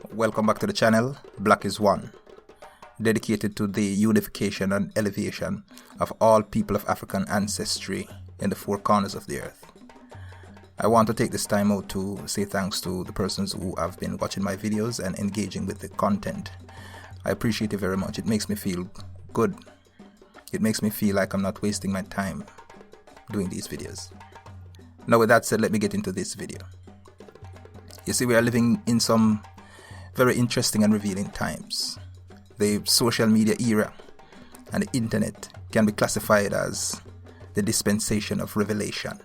Welcome back to the channel, Black is One, dedicated to the unification and elevation of all people of African ancestry in the four corners of the earth. I want to take this time out to say thanks to the persons who have been watching my videos and engaging with the content. I appreciate it very much. It makes me feel good. It makes me feel like I'm not wasting my time doing these videos. Now with that said, let me get into this video. You see, we are living in some very interesting and revealing times. The social media era and the internet can be classified as the dispensation of revelation.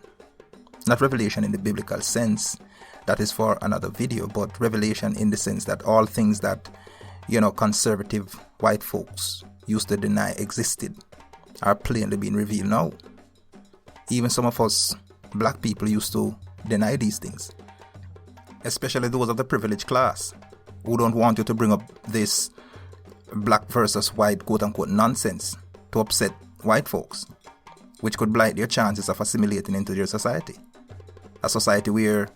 Not revelation in the biblical sense, that is for another video, but revelation in the sense that all things that, conservative white folks used to deny existed are plainly being revealed now. Even some of us black people used to deny these things, especially those of the privileged class who don't want you to bring up this black versus white quote-unquote nonsense to upset white folks, which could blight their chances of assimilating into their society. A society where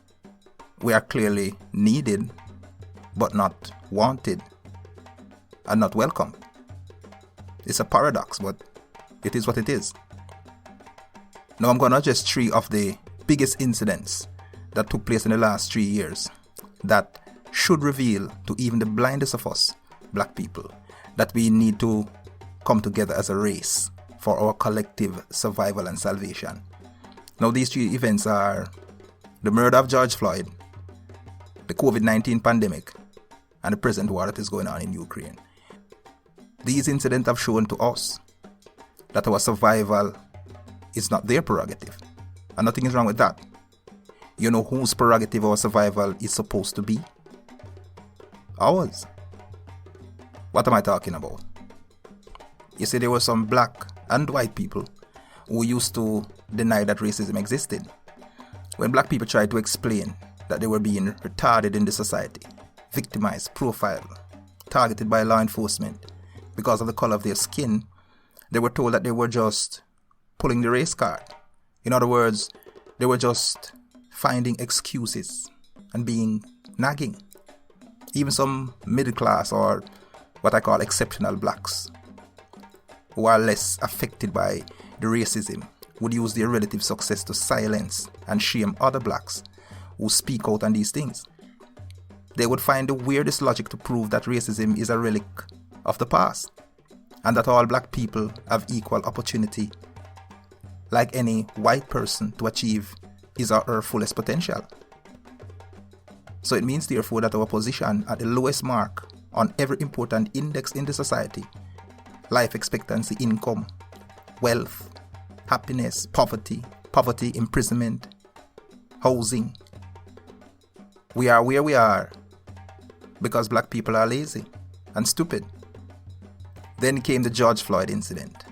we are clearly needed but not wanted and not welcome. It's a paradox, but it is what it is. Now I'm going to address three of the biggest incidents that took place in the last 3 years that should reveal to even the blindest of us, black people, that we need to come together as a race for our collective survival and salvation. Now these three events are the murder of George Floyd, the COVID-19 pandemic, and the present war that is going on in Ukraine. These incidents have shown to us that our survival is not their prerogative, and nothing is wrong with that. You know whose prerogative our survival is supposed to be? Ours. What am I talking about? You see, there were some black and white people who used to deny that racism existed. When black people tried to explain that they were being retarded in the society, victimized, profiled, targeted by law enforcement because of the color of their skin, they were told that they were just pulling the race card. In other words, they were just finding excuses and being nagging. Even some middle class or what I call exceptional blacks who are less affected by the racism would use their relative success to silence and shame other blacks who speak out on these things. They would find the weirdest logic to prove that racism is a relic of the past and that all black people have equal opportunity like any white person to achieve his or her fullest potential. So it means therefore that our position at the lowest mark on every important index in the society, life expectancy, income, wealth, happiness, poverty, imprisonment, housing, we are where we are because black people are lazy and stupid. Then came the George Floyd incident.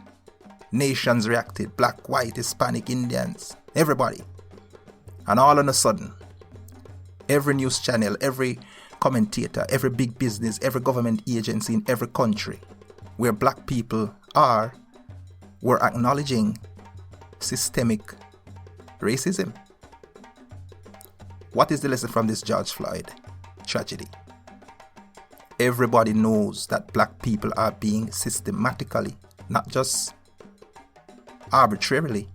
Nations reacted, black, white, Hispanic, Indians, everybody. And all of a sudden, every news channel, every commentator, every big business, every government agency in every country where black people are, were acknowledging systemic racism. What is the lesson from this George Floyd tragedy? Everybody knows that black people are being systematically, not just arbitrarily,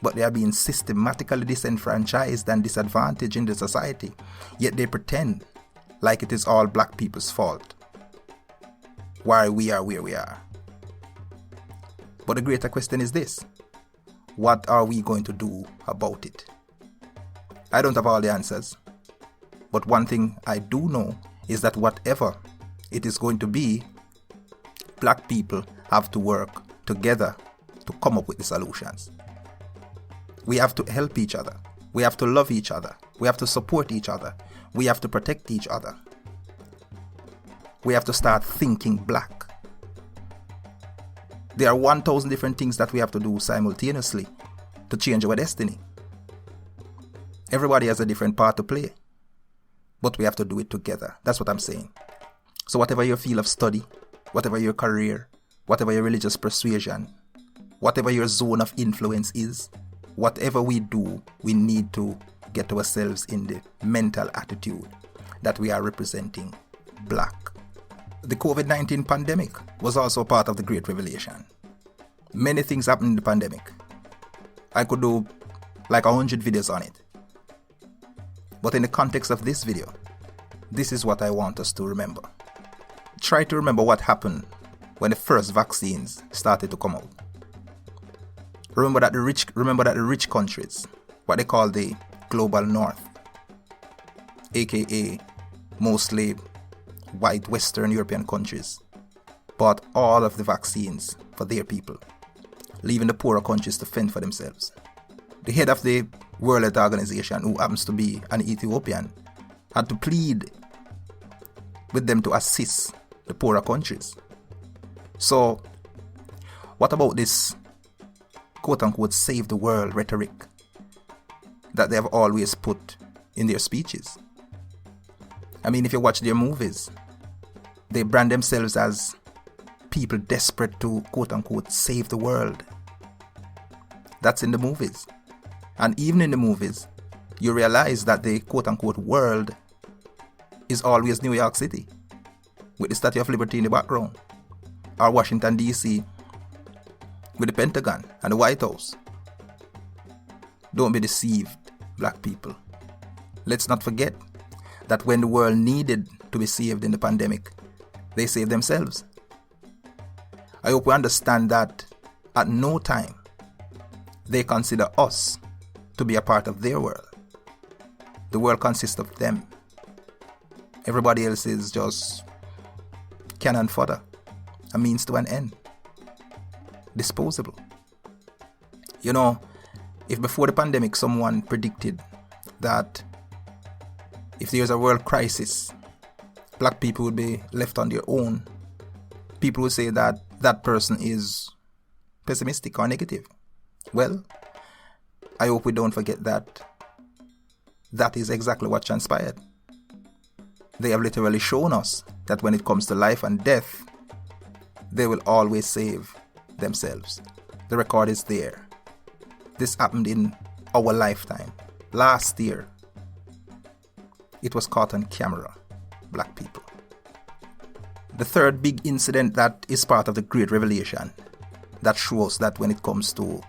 but they are being systematically disenfranchised and disadvantaged in the society, yet they pretend like it is all black people's fault why we are where we are. But the greater question is this: what are we going to do about it? I don't have all the answers, but one thing I do know is that whatever it is going to be, black people have to work together to come up with the solutions. We have to help each other. We have to love each other. We have to support each other. We have to protect each other. We have to start thinking black. There are 1,000 different things that we have to do simultaneously to change our destiny. Everybody has a different part to play, but we have to do it together. That's what I'm saying. So whatever your field of study, whatever your career, whatever your religious persuasion, whatever your zone of influence is, whatever we do, we need to get ourselves in the mental attitude that we are representing black. The COVID-19 pandemic was also a part of the Great Revelation. Many things happened in the pandemic. I could do like 100 videos on it. But in the context of this video, this is what I want us to remember. Try to remember what happened when the first vaccines started to come out. Remember that the rich countries, what they call the global north, aka mostly white Western European countries, bought all of the vaccines for their people, leaving the poorer countries to fend for themselves. The head of the World Health Organization, who happens to be an Ethiopian, had to plead with them to assist the poorer countries. So, what about this quote-unquote save the world rhetoric that they have always put in their speeches? I mean, if you watch their movies, they brand themselves as people desperate to quote-unquote save the world. That's in the movies. And even in the movies, you realize that the quote-unquote world is always New York City, with the Statue of Liberty in the background, or Washington, D.C., with the Pentagon and the White House. Don't be deceived, black people. Let's not forget that when the world needed to be saved in the pandemic, they saved themselves. I hope we understand that at no time they consider us to be a part of their world. The world consists of them. Everybody else is just cannon fodder, a means to an end, disposable. You know, if before the pandemic someone predicted that if there's a world crisis, black people would be left on their own, people would say that that person is pessimistic or negative. Well, I hope we don't forget that that is exactly what transpired. They have literally shown us that when it comes to life and death, they will always save themselves. The record is there. This happened in our lifetime. Last year, it was caught on camera, black people. The third big incident that is part of the Great Revelation that shows that when it comes down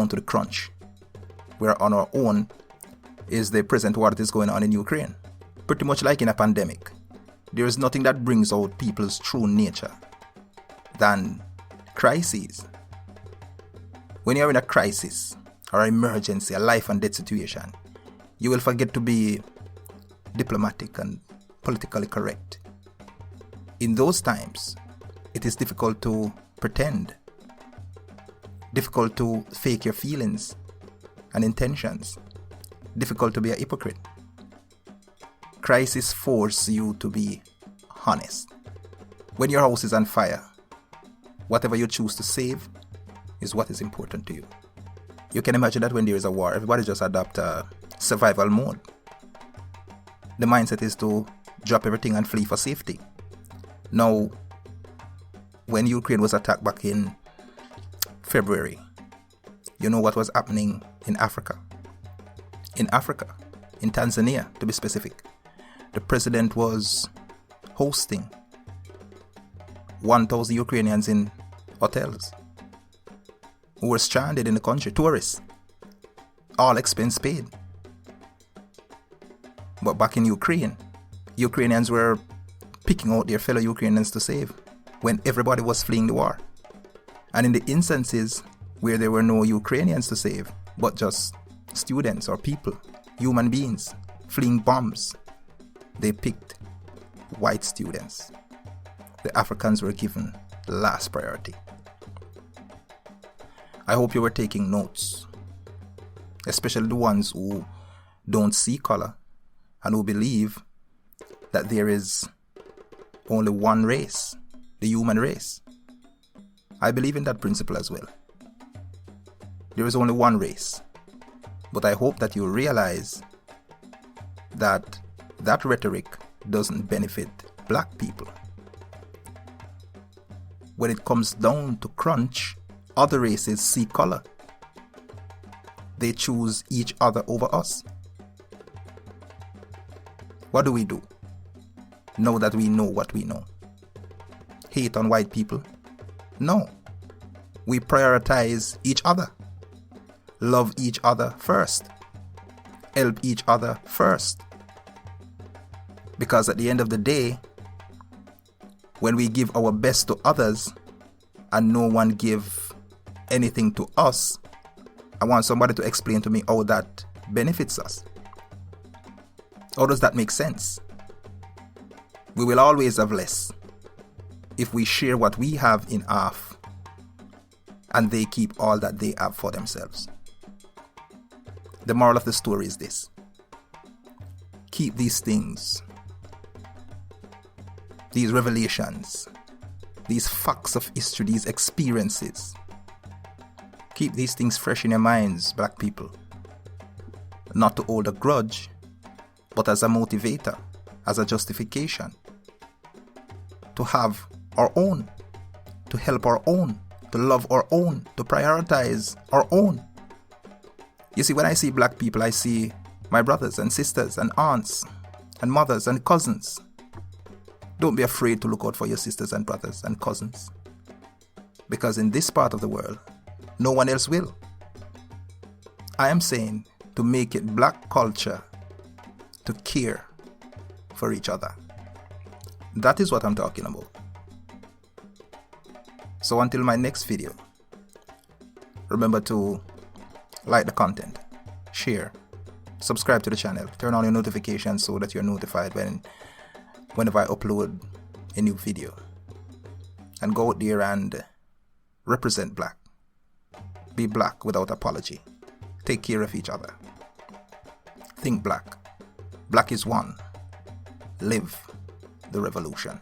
to the crunch, we're on our own, is the present war that is going on in Ukraine. Pretty much like in a pandemic, there is nothing that brings out people's true nature than crises. When you're in a crisis or an emergency, a life and death situation, you will forget to be diplomatic and politically correct. In those times, it is difficult to pretend, difficult to fake your feelings and intentions, difficult to be a hypocrite. Crisis force you to be honest. When your house is on fire, whatever you choose to save is what is important to you. You can imagine that when there is a war, everybody just adopt a survival mode. The mindset is to drop everything and flee for safety. Now, when Ukraine was attacked back in February, you know what was happening in Africa? In Tanzania to be specific, the president was hosting 1,000 Ukrainians in hotels who were stranded in the country, tourists, all expense paid. But back in Ukraine, Ukrainians were picking out their fellow Ukrainians to save when everybody was fleeing the war. And in the instances where there were no Ukrainians to save, but just students or people, human beings, fleeing bombs, they picked white students. The Africans were given last priority. I hope you were taking notes, especially the ones who don't see color and who believe that there is only one race, the human race. I believe in that principle as well. There is only one race. But I hope that you realize that that rhetoric doesn't benefit black people. When it comes down to crunch, other races see color. They choose each other over us. What do we do now that we know what we know? Hate on white people? No. We prioritize each other. Love each other first. Help each other first. Because at the end of the day, when we give our best to others and no one give anything to us, I want somebody to explain to me how that benefits us. How does that make sense? We will always have less if we share what we have in half and they keep all that they have for themselves. The moral of the story is this: keep these things, these revelations, these facts of history, these experiences. Keep these things fresh in your minds, black people. Not to hold a grudge, but as a motivator, as a justification. To have our own, to help our own, to love our own, to prioritize our own. You see, when I see black people, I see my brothers and sisters and aunts and mothers and cousins. Don't be afraid to look out for your sisters and brothers and cousins. Because in this part of the world, no one else will. I am saying to make it black culture to care for each other. That is what I'm talking about. So until my next video, remember to like the content, share, subscribe to the channel, turn on your notifications so that you're notified whenever I upload a new video. And go out there and represent black. Be black without apology. Take care of each other. Think black. Black is one. Live the revolution.